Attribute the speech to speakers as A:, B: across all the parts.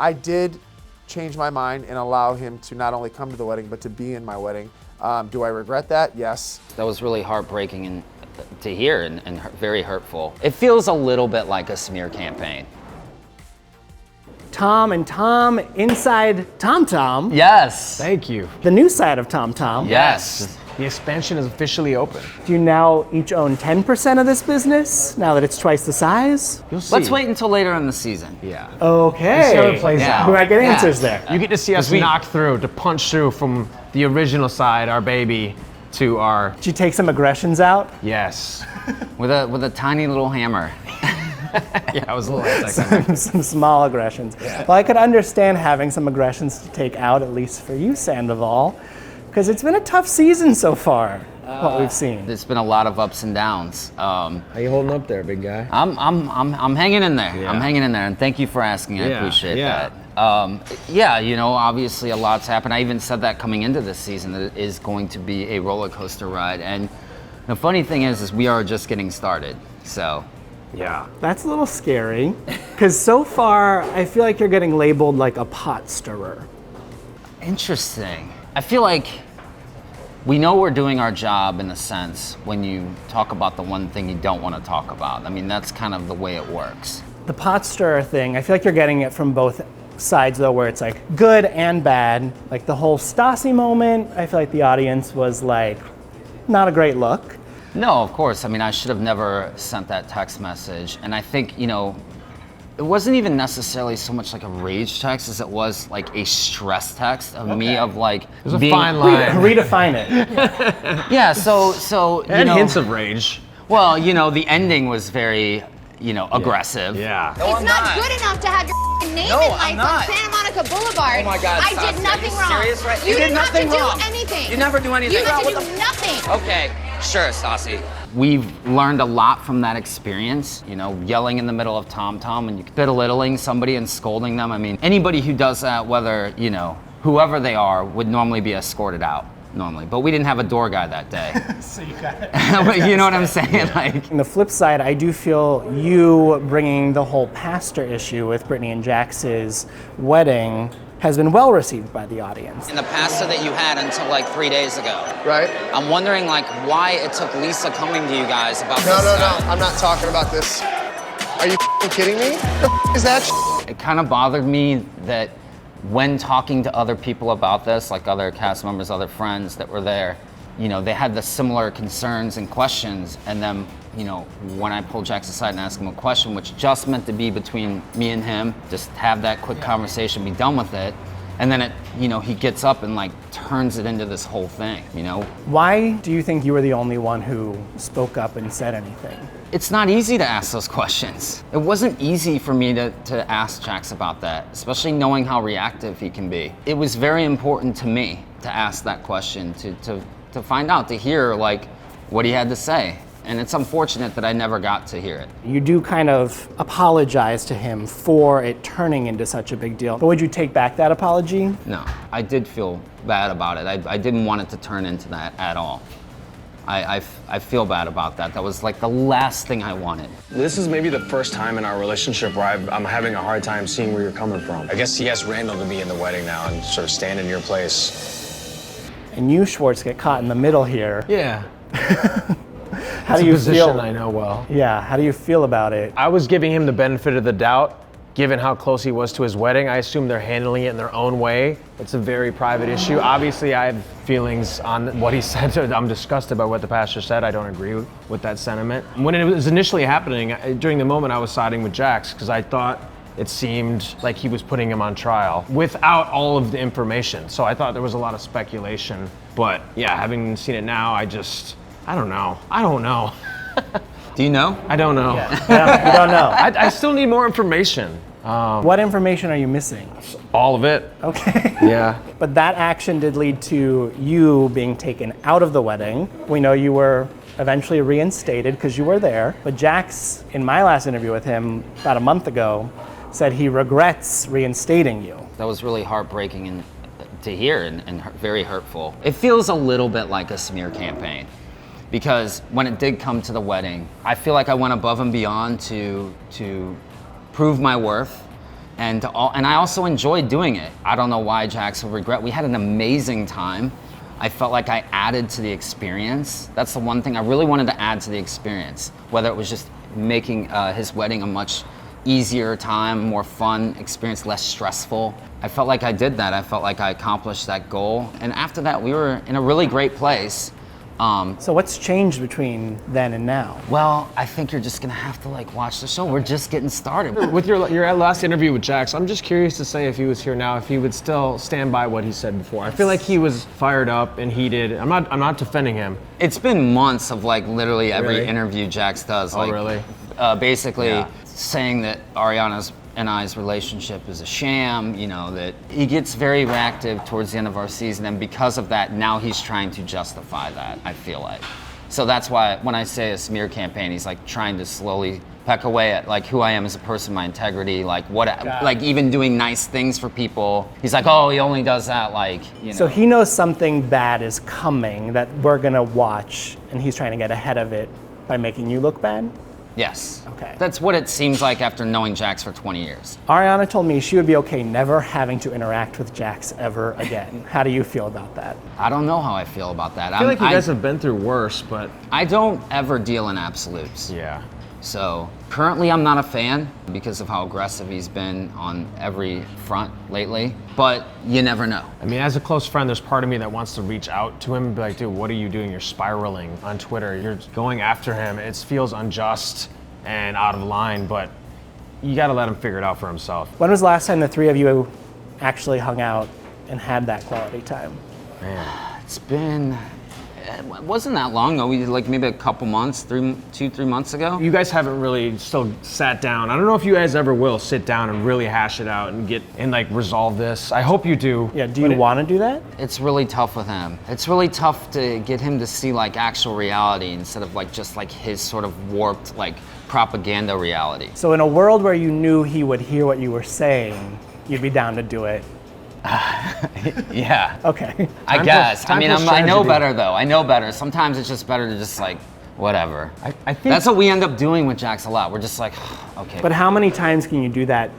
A: I did change my mind and allow him to not only come to the wedding, but to be in my wedding. Do I regret that? Yes.
B: That was really heartbreaking and to hear and very hurtful. It feels a little bit like a smear campaign.
C: Tom and Tom inside TomTom.
B: Yes.
D: Thank you.
C: The new side of TomTom.
B: Yes.
D: The expansion is officially open.
C: Do you now each own 10% of this business now that it's twice the size?
D: You'll see.
B: Let's wait until later in the season.
D: Yeah.
C: Okay.
D: See how it plays
B: Yeah.
D: out.
C: We might get
B: Yeah.
C: answers there.
D: You get to see us knock through, to punch through from the original side, our baby, to our
C: Did you take some aggressions out?
D: yes.
B: With a tiny little hammer.
D: Yeah, I was a little second.
C: Some small aggressions. Well, I could understand having some aggressions to take out, at least for you, Sandoval, because it's been a tough season so far, what we've seen.
B: There's been a lot of ups and downs.
D: How you holding up there, big guy?
B: I'm hanging in there.
D: Yeah.
B: I'm hanging in there, and thank you for asking. I
D: Yeah,
B: appreciate
D: yeah.
B: that. Yeah, you know, obviously a lot's happened. I even said that coming into this season that it is going to be a roller coaster ride. And the funny thing is we are just getting started. So.
D: Yeah.
C: That's a little scary, because so far, I feel like you're getting labeled like a pot stirrer.
B: Interesting. I feel like we know we're doing our job in a sense when you talk about the one thing you don't want to talk about. I mean, that's kind of the way it works.
C: The pot stirrer thing, I feel like you're getting it from both sides though, where it's like good and bad. Like the whole Stassi moment, I feel like the audience was like, not a great look.
B: No, of course. I mean, I should have never sent that text message. And I think, you know, it wasn't even necessarily so much like a rage text as it was like a stress text of me of like
D: There's a fine line.
C: Redefine it.
B: Yeah, so you
D: And
B: know,
D: hints of rage.
B: well, you know, the ending was very, you know, aggressive.
D: Yeah.
E: It's not good enough to have your name in lights on Santa Monica Boulevard.
B: Oh my God,
E: I
B: Stassi,
E: did nothing
B: are you
E: wrong.
B: serious right-
E: You didn't have to
B: wrong.
E: do anything.
B: You never do anything
E: You had
B: wrong.
E: to do nothing.
B: Okay, sure, Stassi. We've learned a lot from that experience, you know, yelling in the middle of TomTom and belittling somebody and scolding them. I mean, anybody who does that, whether, you know, whoever they are, would normally be escorted out, normally. But we didn't have a door guy that day.
C: So you got it.
B: But you know what I'm saying? Yeah. Like,
C: On the flip side, I do feel you bringing the whole pastor issue with Brittany and Jax's wedding has been well received by the audience.
B: in the pastor that you had until like 3 days ago.
A: Right?
B: I'm wondering like why it took Lisa coming to you guys about
A: No,
B: this
A: no,
B: stuff.
A: no. I'm not talking about this. Are you kidding me? The is that?
B: It kind of bothered me that when talking to other people about this, like other cast members, other friends that were there, you know, they had the similar concerns and questions. And then, you know, when I pulled Jax aside and asked him a question, which just meant to be between me and him, just have that quick conversation, be done with it. And then it, you know, he gets up and like turns it into this whole thing, you know?
C: Why do you think you were the only one who spoke up and said anything?
B: It's not easy to ask those questions. It wasn't easy for me to ask Jax about that, especially knowing how reactive he can be. It was very important to me to ask that question, to find out, to hear like what he had to say. And it's unfortunate that I never got to hear it.
C: You do kind of apologize to him for it turning into such a big deal. But would you take back that apology?
B: No, I did feel bad about it. I didn't want it to turn into that at all. I feel bad about that. That was like the last thing I wanted.
F: This is maybe the first time in our relationship where I'm having a hard time seeing where you're coming from. I guess he asked Randall to be in the wedding now and sort of stand in your place.
C: And you, Schwartz, get caught in the middle here.
D: Yeah.
C: How do
D: It's a
C: you
D: position
C: feel?
D: I know well.
C: Yeah, how do you feel about it?
D: I was giving him the benefit of the doubt, given how close he was to his wedding. I assume they're handling it in their own way. It's a very private issue. Obviously, I have feelings on what he said. I'm disgusted by what the pastor said. I don't agree with that sentiment. When it was initially happening, during the moment, I was siding with Jax because I thought it seemed like he was putting him on trial without all of the information. So I thought there was a lot of speculation. But yeah, having seen it now, I don't know. I don't know.
B: Do you know?
D: I don't know.
C: Yeah, you don't know.
D: I still need more information.
C: What information are you missing?
D: All of it.
C: Okay.
D: Yeah.
C: But that action did lead to you being taken out of the wedding. We know you were eventually reinstated because you were there. But Jax, in my last interview with him about a month ago, said he regrets reinstating you.
B: That was really heartbreaking and to hear and very hurtful. It feels a little bit like a smear campaign because when it did come to the wedding, I feel like I went above and beyond to prove my worth And I also enjoyed doing it. I don't know why Jax would regret. We had an amazing time. I felt like I added to the experience. That's the one thing I really wanted to add to the experience, whether it was just making his wedding a much easier time, more fun experience, less stressful. I felt like I did that. I felt like I accomplished that goal. And after that, we were in a really great place.
C: So what's changed between then and now?
B: Well, I think you're just gonna have to like watch the show. We're just getting started.
D: With your last interview with Jax, I'm just curious to say if he was here now, if he would still stand by what he said before. I feel like he was fired up and heated. I'm not defending him.
B: It's been months of like literally every
D: Really?
B: interview Jax does.
D: Oh,
B: Like,
D: really?
B: Basically saying that Ariana's and I's relationship is a sham, you know, that he gets very reactive towards the end of our season, and because of that, now he's trying to justify that, I feel like. So that's why when I say a smear campaign, he's like trying to slowly peck away at like who I am as a person, my integrity, like what, like even doing nice things for people. He's like, oh, he only does that, like, you know.
C: So he knows something bad is coming that we're gonna watch, and he's trying to get ahead of it by making you look bad?
B: Yes.
C: Okay.
B: That's what it seems like after knowing Jax for 20 years.
C: Ariana told me she would be okay never having to interact with Jax ever again. How do you feel about that?
B: I don't know how I feel about that.
D: I feel like you guys have been through worse, but
B: I don't ever deal in absolutes.
D: yeah.
B: So currently I'm not a fan because of how aggressive he's been on every front lately, but you never know.
D: I mean, as a close friend, there's part of me that wants to reach out to him and be like, dude, what are you doing? You're spiraling on Twitter. You're going after him. It feels unjust and out of line, but you gotta let him figure it out for himself.
C: When was the last time the three of you actually hung out and had that quality time?
D: Man.
B: It's been, it wasn't that long ago. We did like maybe a couple months, 2-3 months ago.
D: You guys haven't really still sat down. I don't know if you guys ever will sit down and really hash it out and get and like resolve this. I hope you do.
C: Yeah, do you want to do that?
B: It's really tough with him. It's really tough to get him to see like actual reality instead of like just like his sort of warped like propaganda reality.
C: So in a world where you knew he would hear what you were saying, you'd be down to do it.
B: Yeah.
C: Okay.
B: I guess. I mean, I know
D: strategy.
B: better though. I know better. Sometimes it's just better to just like, whatever.
D: I think
B: That's what we end up doing with Jax a lot. We're just like, okay.
C: But how many times can you do that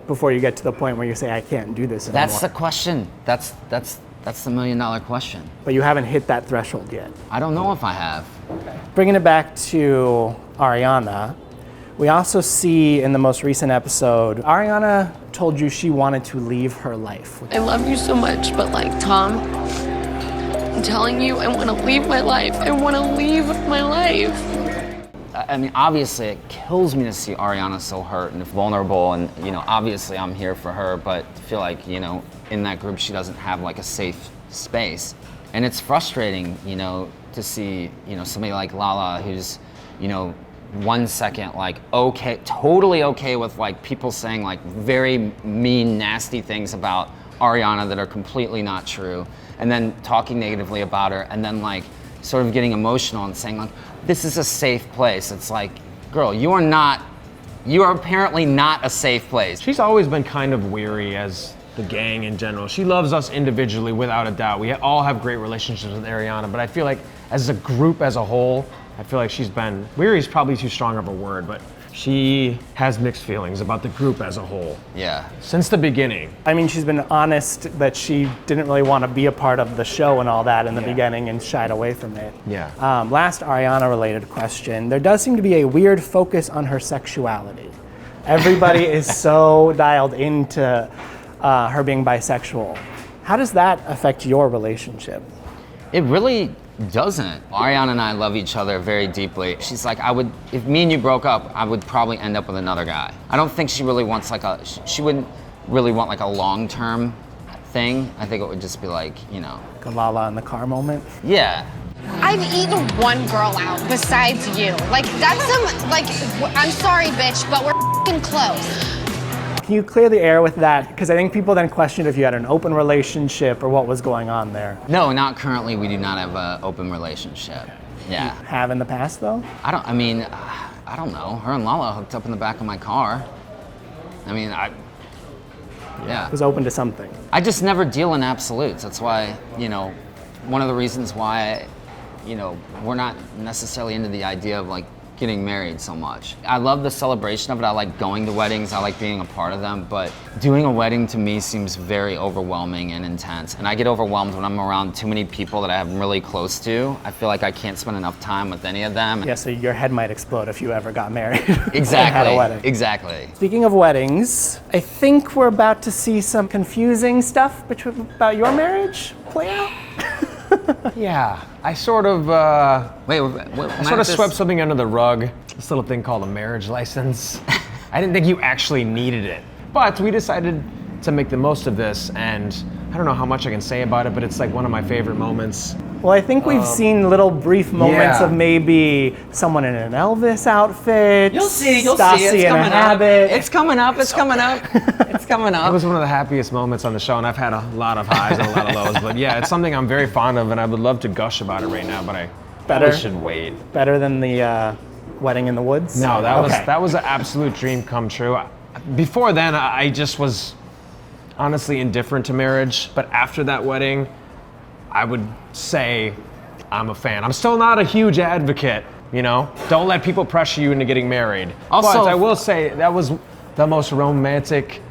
C: before you get to the point where you say, I can't do this anymore?
B: That's the question. That's the $1 million question.
C: But you haven't hit that threshold yet.
B: I don't know if I have.
C: Bringing it back to Ariana, we also see in the most recent episode, Ariana told you she wanted to leave her life.
G: I love you so much, but like, Tom, I'm telling you, I want to leave my life. I want to leave my life.
B: I mean, obviously it kills me to see Ariana so hurt and vulnerable, and you know, obviously I'm here for her, but I feel like, you know, in that group she doesn't have like a safe space. And it's frustrating, you know, to see, you know, somebody like Lala who's, you know, 1 second like okay, totally okay with like people saying like very mean, nasty things about Ariana that are completely not true, and then talking negatively about her, and then like sort of getting emotional and saying like, this is a safe place. It's like, girl, you are apparently not a safe place.
D: she's always been kind of weary as the gang in general. She loves us individually without a doubt. We all have great relationships with Ariana, but I feel like as a group as a whole, I feel like she's been, weary is probably too strong of a word, but she has mixed feelings about the group as a whole.
B: Yeah.
D: Since the beginning.
C: I mean, she's been honest that she didn't really want to be a part of the show and all that in the
D: Yeah.
C: beginning and shied away from it.
D: Yeah.
C: Last Ariana-related question. There does seem to be a weird focus on her sexuality. Everybody is so dialed into her being bisexual. How does that affect your relationship?
B: It really doesn't. Ariana and I love each other very deeply. She's like, if me and you broke up, I would probably end up with another guy. I don't think she really wants like she wouldn't really want like a long-term thing. I think it would just be like, you know.
C: Like a Lala in the car moment?
B: Yeah.
E: I've eaten one girl out besides you. Like, that's some, like, I'm sorry, bitch, but we're f***ing close.
C: Can you clear the air with that? Because I think people then questioned if you had an open relationship or what was going on there.
B: No, not currently. We do not have an open relationship. Yeah.
C: Have in the past, though?
B: I don't know. Her and Lala hooked up in the back of my car. I mean, yeah.
C: Was open to something.
B: I just never deal in absolutes. That's why, you know, one of the reasons why, you know, we're not necessarily into the idea of like getting married so much. I love the celebration of it. I like going to weddings. I like being a part of them. But doing a wedding to me seems very overwhelming and intense. And I get overwhelmed when I'm around too many people that I'm really close to. I feel like I can't spend enough time with any of them.
C: Yeah, so your head might explode if you ever got married.
B: Exactly.
C: and had a wedding.
B: Exactly.
C: Speaking of weddings, I think we're about to see some confusing stuff about your marriage play out.
D: Yeah, I sort of I sort of swept something under the rug. This little thing called a marriage license. I didn't think you actually needed it, but we decided to make the most of this, and I don't know how much I can say about it, but it's like one of my favorite moments.
C: Well, I think we've seen little brief moments
D: yeah.
C: of maybe someone in an Elvis outfit.
B: You'll see.
C: Stassi
B: It's
C: in a
B: coming up.
C: habit.
B: It's coming up. It's coming up. It's coming
D: It
B: up.
D: was one of the happiest moments on the show, and I've had a lot of highs and a lot of lows, but yeah, it's something I'm very fond of, and I would love to gush about it right now, but I probably should wait.
C: Better than the wedding in the woods?
D: No, that was an absolute dream come true. Before then, I just was honestly indifferent to marriage, but after that wedding, I would say I'm a fan. I'm still not a huge advocate, you know? Don't let people pressure you into getting married.
B: Also,
D: but I will say that was the most romantic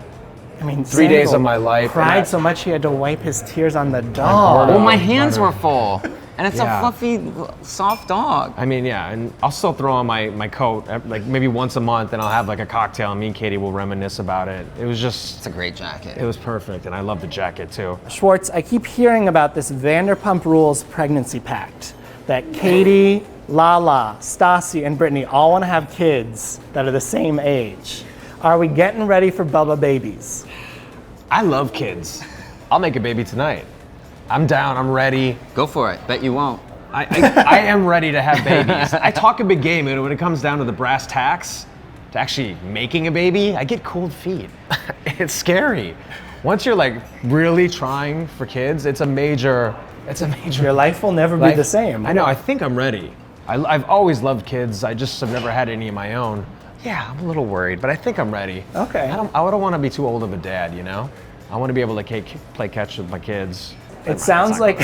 C: I mean,
D: 3 days of my life.
C: Cried so much he had to wipe his tears on the dog.
B: Well, my hands were full. And it's
D: Yeah.
B: a fluffy, soft dog.
D: I mean, yeah, and I'll still throw on my coat like maybe once a month, and I'll have like a cocktail, and me and Katie will reminisce about it. It was just,
B: It's a great jacket.
D: it was perfect, and I love the jacket too.
C: Schwartz, I keep hearing about this Vanderpump Rules pregnancy pact that Katie, Lala, Stassi, and Brittany all want to have kids that are the same age. Are we getting ready for Bubba babies?
D: I love kids. I'll make a baby tonight. I'm down, I'm ready.
B: Go for it. Bet you won't.
D: I am ready to have babies. I talk a big game, and when it comes down to the brass tacks, to actually making a baby, I get cold feet. It's scary. Once you're like really trying for kids, it's a major.
C: Your life will never be the same.
D: I know, I think I'm ready. I've always loved kids, I just have never had any of my own. Yeah, I'm a little worried, but I think I'm ready.
C: Okay.
D: I don't want to be too old of a dad, you know? I want to be able to play catch with my kids.
C: It sounds like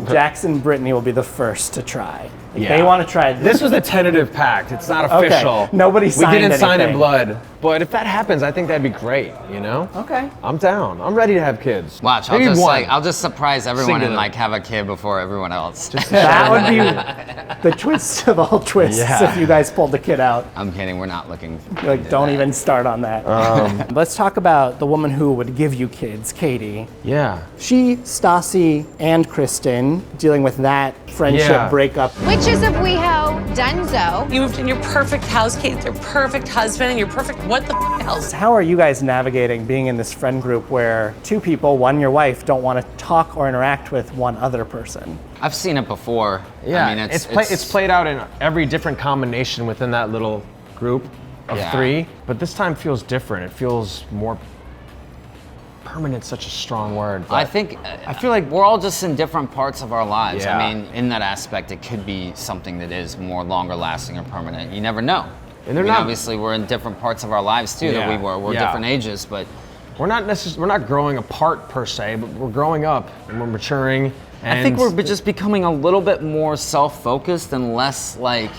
C: Jax and Brittany will be the first to try. Like,
D: Yeah.
C: They want to try
D: This was a tentative pact. It's not official.
C: Okay. Nobody signed
D: We didn't sign in
C: anything.
D: blood. But if that happens, I think that'd be great, you know?
C: Okay.
D: I'm down. I'm ready to have kids.
B: Watch,
D: Maybe one.
B: I'll just surprise everyone
D: Singular.
B: and like have a kid before everyone else.
C: That would be the twist of all twists
D: Yeah.
C: if you guys pulled the kid out.
B: I'm kidding, we're not looking.
C: Like, don't even start on that. Let's talk about the woman who would give you kids, Katie.
D: Yeah.
C: She, Stassi, and Kristen dealing with that friendship
D: Yeah.
C: breakup.
E: Witches of WeHo, Dunzo.
H: You moved in your perfect house, Kate, your perfect husband, and your perfect what the else?
C: How are you guys navigating being in this friend group where two people, one your wife, don't want to talk or interact with one other person?
B: I've seen it before.
D: Yeah,
B: I mean,
D: it's played out in every different combination within that little group of
B: Yeah.
D: three, but this time feels different. It feels more permanent, such a strong word. But
B: I think I feel like we're all just in different parts of our lives.
D: Yeah.
B: I mean, in that aspect, it could be something that is more longer lasting or permanent. You never know.
D: And they're
B: I mean,
D: not-
B: obviously, we're in different parts of our lives too that we
D: Yeah,
B: were. We're
D: yeah.
B: different ages, but
D: we're not growing apart per se, but we're growing up and we're maturing. And
B: I think we're just becoming a little bit more self-focused and less like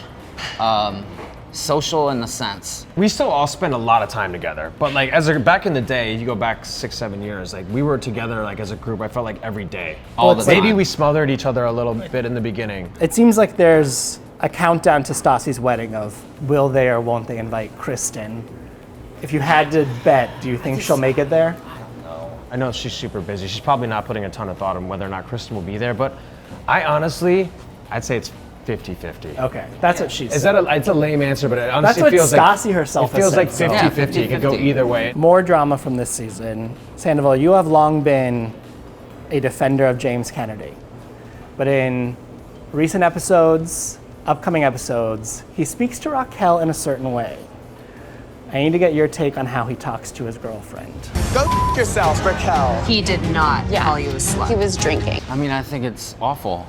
B: social in the sense.
D: we still all spend a lot of time together. But like back in the day, you go back 6-7 years, like we were together like as a group. I felt like every day.
B: All the
D: Maybe
B: time.
D: we smothered each other a little bit in the beginning.
C: It seems like there's a countdown to Stassi's wedding of will they or won't they invite Kristen? If you had to bet, do you think she'll make it there?
D: I know she's super busy. She's probably not putting a ton of thought on whether or not Kristen will be there, but I'd say it's 50-50.
C: Okay, that's what she
D: Is
C: said.
D: that it's a lame answer, but it honestly
C: what
D: feels
C: Stassi
D: like
C: herself
D: it feels
C: has
D: like
C: said, so.
D: 50-50.
B: Yeah,
D: It could go
B: 50-50.
D: either way.
C: More drama from this season. Sandoval, you have long been a defender of James Kennedy. But in recent episodes, upcoming episodes, he speaks to Raquel in a certain way. I need to get your take on how he talks to his girlfriend.
I: Go yourself, Raquel.
G: He did not call you a slut.
E: He was drinking.
B: I mean, I think it's awful.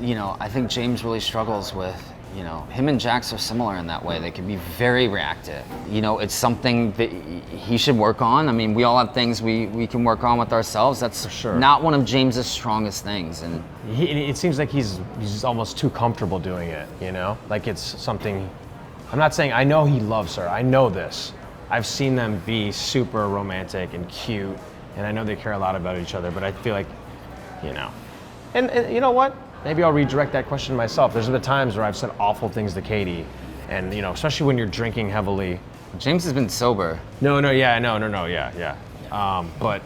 B: You know, I think James really struggles with, you know, him and Jax are similar in that way. They can be very reactive. You know, it's something that he should work on. I mean, we all have things we can work on with ourselves. That's for
D: sure.
B: not one of James's strongest things. And
D: It seems like he's almost too comfortable doing it, you know? Like it's something I'm not saying I know he loves her. I know this. I've seen them be super romantic and cute, and I know they care a lot about each other, but I feel like, you know. And you know what? Maybe I'll redirect that question to myself. There's been times where I've said awful things to Katie, and you know, especially when you're drinking heavily.
B: James has been sober.
D: No, yeah. But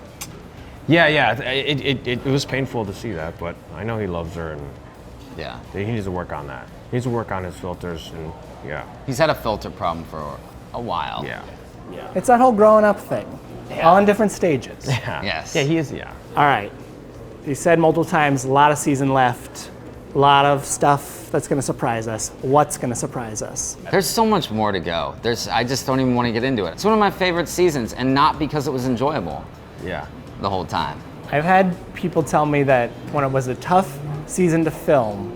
D: yeah, it was painful to see that, but I know he loves her, and
B: Yeah.
D: he needs to work on that. He needs to work on his filters, and yeah.
B: He's had a filter problem for a while.
D: Yeah.
C: It's that whole growing up thing, all in different stages.
D: Yeah.
B: Yes.
D: Yeah, he is, yeah.
C: All right. You said multiple times, a lot of season left, a lot of stuff that's going to surprise us. What's going to surprise us?
B: There's so much more to go. I just don't even want to get into it. It's one of my favorite seasons, and not because it was enjoyable
D: Yeah.
B: the whole time.
C: I've had people tell me that when it was a tough season to film,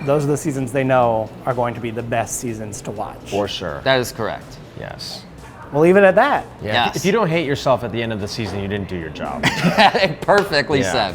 C: those are the seasons they know are going to be the best seasons to watch.
D: For sure.
B: That is correct.
D: Yes.
C: We'll leave it at that.
D: Yeah.
B: Yes.
D: If you don't hate yourself at the end of the season, you didn't do your job.
B: Perfectly
D: Yeah.
B: said.